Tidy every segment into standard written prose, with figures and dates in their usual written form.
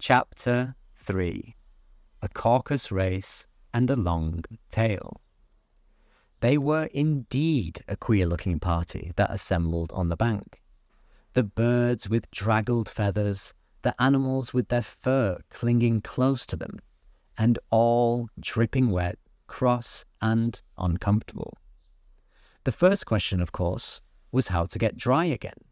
Chapter 3. A Caucus Race and a Long Tail. They were indeed a queer-looking party that assembled on the bank. The birds with draggled feathers, the animals with their fur clinging close to them, and all dripping wet, cross, and uncomfortable. The first question, of course, was how to get dry again.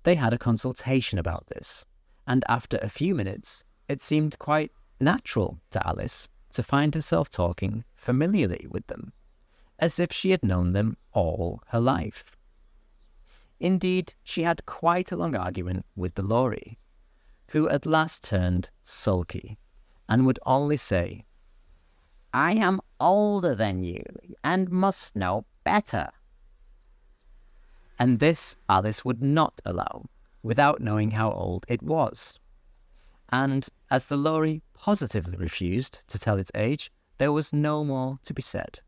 They had a consultation about this, and after a few minutes, it seemed quite natural to Alice to find herself talking familiarly with them, as if she had known them all her life. Indeed, she had quite a long argument with the Lory, who at last turned sulky, and would only say, "I am older than you, and must know better." And this Alice would not allow, without knowing how old it was. And as the Lory positively refused to tell its age, there was no more to be said.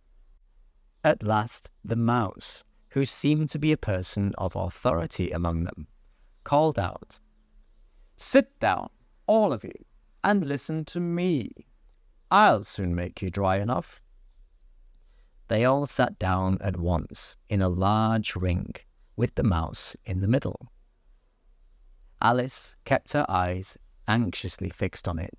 At last, the Mouse, who seemed to be a person of authority among them, called out, "Sit down, all of you, and listen to me. I'll soon make you dry enough." They all sat down at once in a large ring, with the Mouse in the middle. Alice kept her eyes anxiously fixed on it,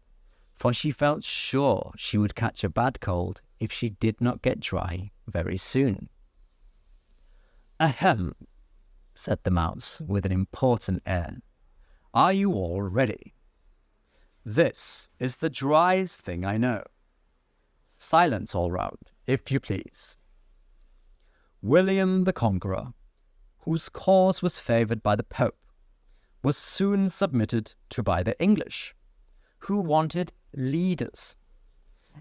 for she felt sure she would catch a bad cold if she did not get dry very soon. "Ahem," said the Mouse with an important air. "Are you all ready? This is the driest thing I know. Silence all round, if you please. William the Conqueror, whose cause was favoured by the Pope, was soon submitted to by the English, who wanted leaders,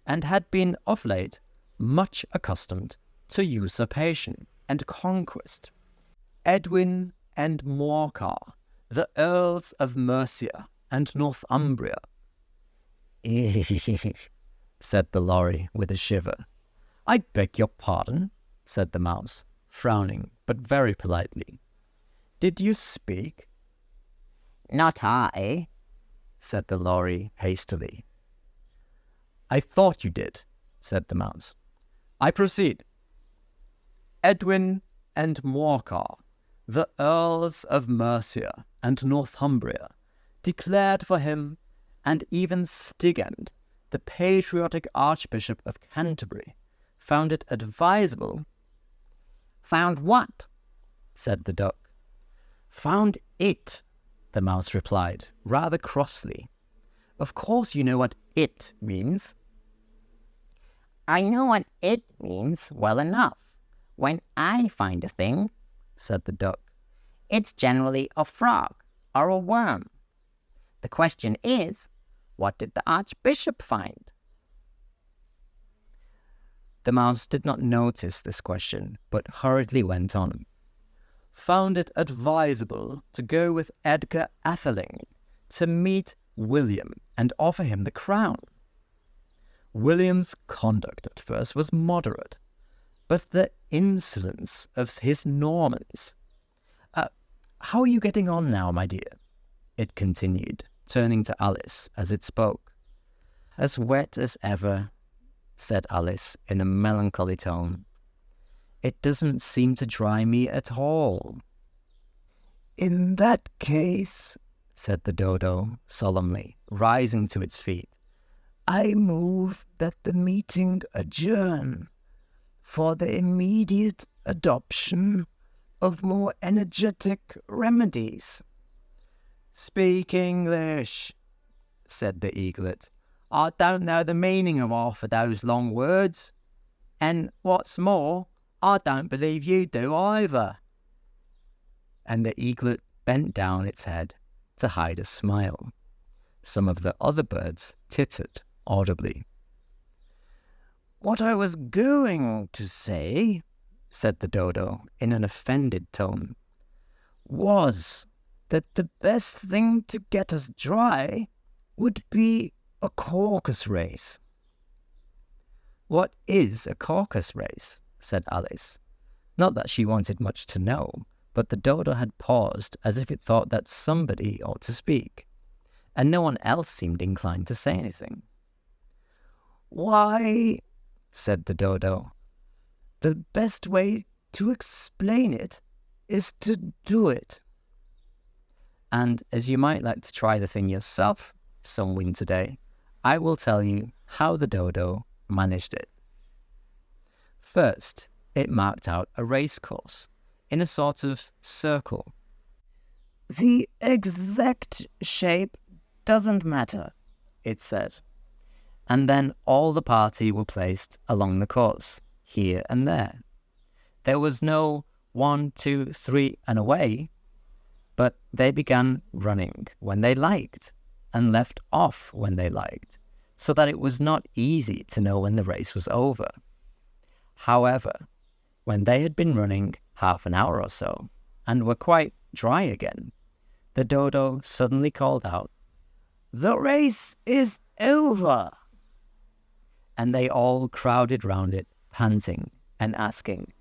and had been of late much accustomed to usurpation and conquest. Edwin and Morcar, the Earls of Mercia and Northumbria." said the Lory with a shiver. "I beg your pardon," said the Mouse, frowning, but very politely. "Did you speak?" "Not I," said the Lory hastily. "I thought you did," said the Mouse. "I proceed. Edwin and Morcar, the Earls of Mercia and Northumbria, declared for him, and even Stigand, the patriotic Archbishop of Canterbury, found it advisable—" "Found what?" said the Duck. "Found it," the Mouse replied, rather crossly. "Of course you know what it means." "I know what it means well enough. When I find a thing," said the Duck, "it's generally a frog or a worm. The question is, what did the Archbishop find?" The Mouse did not notice this question, but hurriedly went on. "Found it advisable to go with Edgar Atheling to meet William and offer him the crown. William's conduct at first was moderate, but the insolence of his Normans— how are you getting on now, my dear?" it continued, turning to Alice as it spoke. "As wet as ever," said Alice in a melancholy tone. "It doesn't seem to dry me at all." "In that case," said the Dodo solemnly, rising to its feet, "I move that the meeting adjourn for the immediate adoption of more energetic remedies." "Speak English," said the Eaglet. "I don't know the meaning of half of those long words. And what's more, I don't believe you do either." And the Eaglet bent down its head to hide a smile. Some of the other birds tittered audibly. "What I was going to say," said the Dodo in an offended tone, "was that the best thing to get us dry would be a caucus race." "What is a caucus race?" said Alice. Not that she wanted much to know, but the Dodo had paused as if it thought that somebody ought to speak, and no one else seemed inclined to say anything. "Why," said the dodo, "the best way to explain it is to do it." And as you might like to try the thing yourself some winter day, I will tell you how the dodo managed it. First, it marked out a race course in a sort of circle. "The exact shape doesn't matter," it said. And then all the party were placed along the course, here and there. There was no 1, 2, 3 and away, but they began running when they liked and left off when they liked, so that it was not easy to know when the race was over. However, when they had been running half an hour or so and were quite dry again, the dodo suddenly called out, "The race is over!" And they all crowded round it, panting and asking,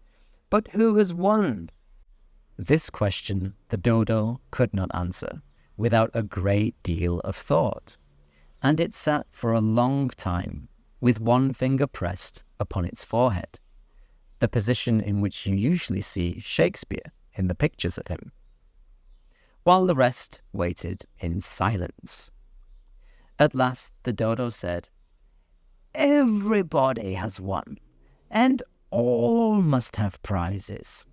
"But who has won?" This question the dodo could not answer without a great deal of thought, and it sat for a long time with one finger pressed upon its forehead, the position in which you usually see Shakespeare in the pictures of him, while the rest waited in silence. At last the dodo said, "Everybody has won, and all must have prizes."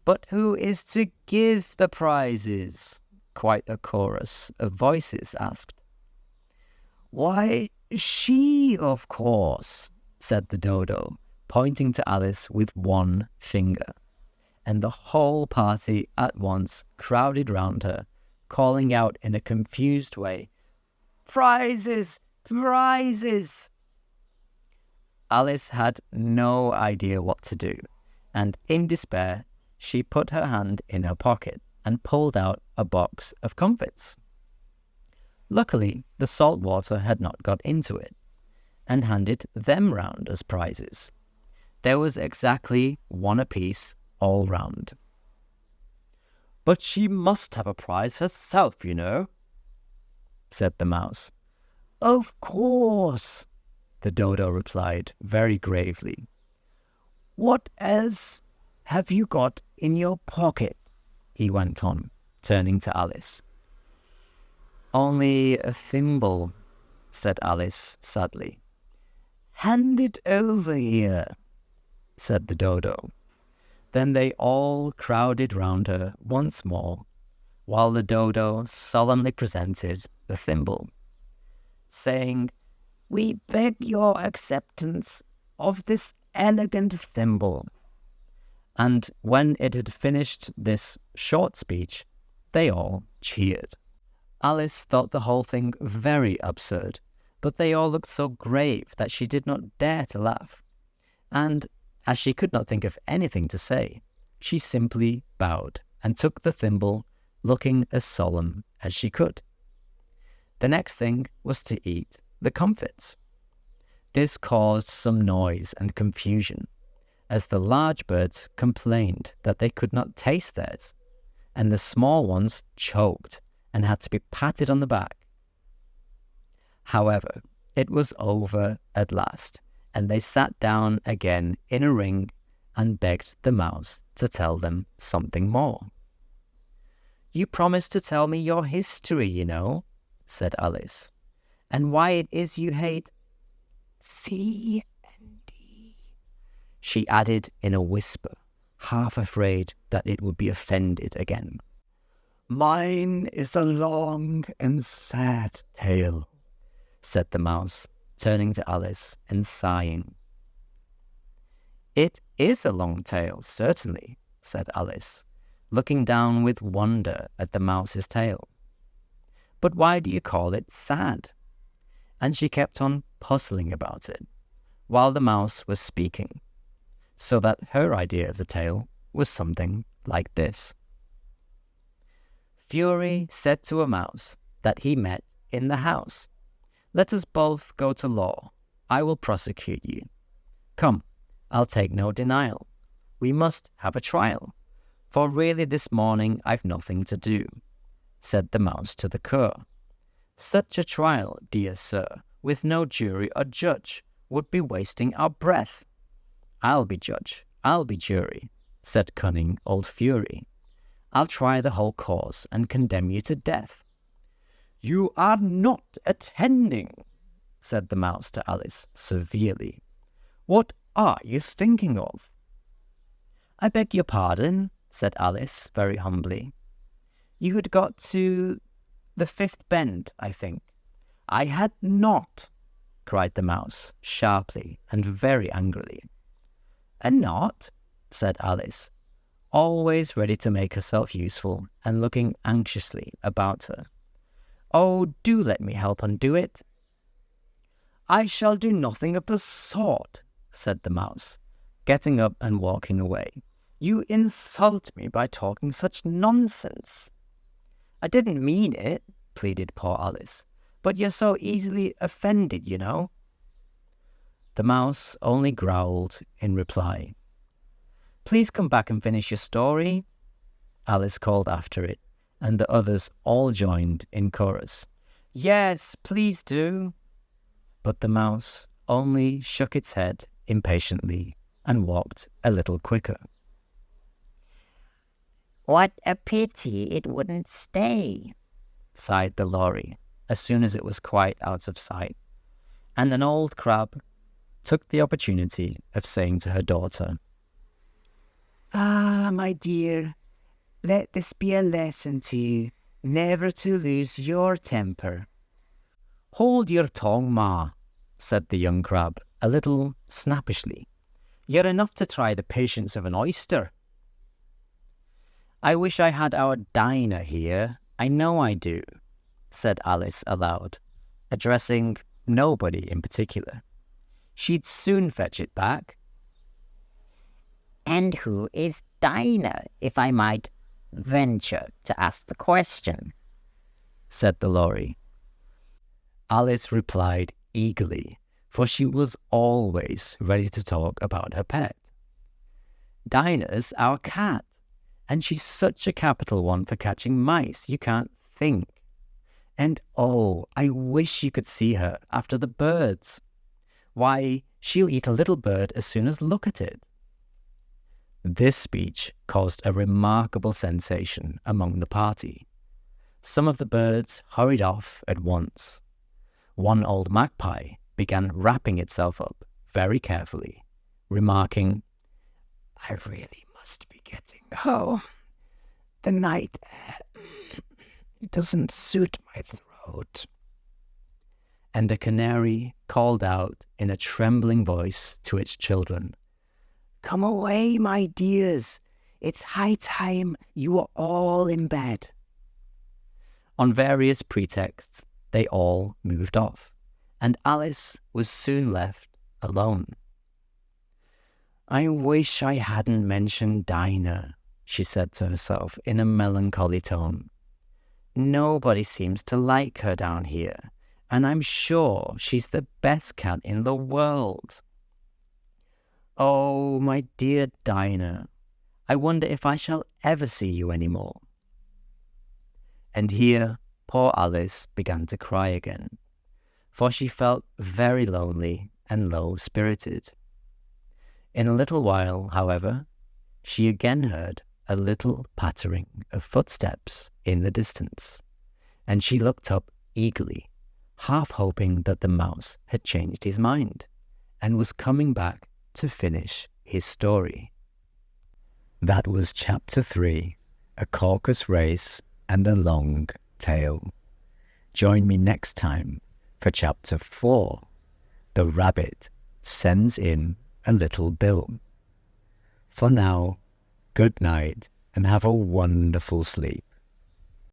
"But who is to give the prizes?" quite a chorus of voices asked. "Why, she, of course," said the dodo, pointing to Alice with one finger, and the whole party at once crowded round her, calling out in a confused way, "Prizes! Prizes!" Alice had no idea what to do, and in despair she put her hand in her pocket and pulled out a box of comfits. Luckily, the salt water had not got into it, and handed them round as prizes. There was exactly one apiece all round. "But she must have a prize herself, you know," said the mouse. "Of course," the dodo replied very gravely. "What else have you got in your pocket?" he went on, turning to Alice. "Only a thimble," said Alice sadly. "Hand it over here," said the dodo. Then they all crowded round her once more, while the dodo solemnly presented the thimble, saying, "We beg your acceptance of this elegant thimble." And when it had finished this short speech, they all cheered. Alice thought the whole thing very absurd, but they all looked so grave that she did not dare to laugh. And as she could not think of anything to say, she simply bowed and took the thimble, looking as solemn as she could. The next thing was to eat the comfits. This caused some noise and confusion, as the large birds complained that they could not taste theirs, and the small ones choked and had to be patted on the back. However, it was over at last, and they sat down again in a ring and begged the mouse to tell them something more. "You promised to tell me your history, you know," said Alice, "and why it is you hate C and D," she added in a whisper, half afraid that it would be offended again. "Mine is a long and sad tale," said the mouse, turning to Alice and sighing. "It is a long tale, certainly," said Alice, looking down with wonder at the mouse's tail. "But why do you call it sad?" And she kept on puzzling about it, while the mouse was speaking, so that her idea of the tale was something like this. Fury said to a mouse that he met in the house, "Let us both go to law. I will prosecute you. Come, I'll take no denial. We must have a trial, for really this morning I've nothing to do. said the mouse to the cur. "Such a trial, dear sir, with no jury or judge, would be wasting our breath." "I'll be judge, I'll be jury," said cunning old Fury. "I'll try the whole cause and condemn you to death." "You are not attending," said the mouse to Alice severely. "What are you thinking of?" "I beg your pardon," said Alice very humbly. "You had got to the fifth bend, I think." "I had not," cried the mouse sharply and very angrily. "And not?" said Alice, always ready to make herself useful and looking anxiously about her. "Oh, do let me help undo it." "I shall do nothing of the sort," said the mouse, getting up and walking away. "You insult me by talking such nonsense." "I didn't mean it," pleaded poor Alice, "but you're so easily offended, you know." The mouse only growled in reply. "Please come back and finish your story," Alice called after it, and the others all joined in chorus. "Yes, please do." But the mouse only shook its head impatiently and walked a little quicker. "What a pity it wouldn't stay," sighed the lorry as soon as it was quite out of sight, and an old crab took the opportunity of saying to her daughter, "Ah, my dear, let this be a lesson to you, never to lose your temper." "Hold your tongue, ma," said the young crab, a little snappishly. "You're enough to try the patience of an oyster." "I wish I had our Dinah here, I know I do," said Alice aloud, addressing nobody in particular. "She'd soon fetch it back." "And who is Dinah, if I might venture to ask the question?" said the lorry. Alice replied eagerly, for she was always ready to talk about her pet. "Dinah's our cat, and she's such a capital one for catching mice, you can't think. And oh, I wish you could see her after the birds. Why, she'll eat a little bird as soon as look at it." This speech caused a remarkable sensation among the party. Some of the birds hurried off at once. One old magpie began wrapping itself up very carefully, remarking, "I really must be getting home. The night air doesn't suit my throat." And a canary called out in a trembling voice to its children, "Come away, my dears. It's high time you were all in bed." On various pretexts, they all moved off, and Alice was soon left alone. "I wish I hadn't mentioned Dinah," she said to herself in a melancholy tone. "Nobody seems to like her down here, and I'm sure she's the best cat in the world. Oh, my dear Dinah, I wonder if I shall ever see you any more." And here poor Alice began to cry again, for she felt very lonely and low-spirited. In a little while, however, she again heard a little pattering of footsteps in the distance, and she looked up eagerly, half hoping that the mouse had changed his mind and was coming back to finish his story. That was Chapter 3, A Caucus Race and a Long Tail. Join me next time for Chapter 4, The Rabbit Sends in a Little Bill. For now, good night and have a wonderful sleep.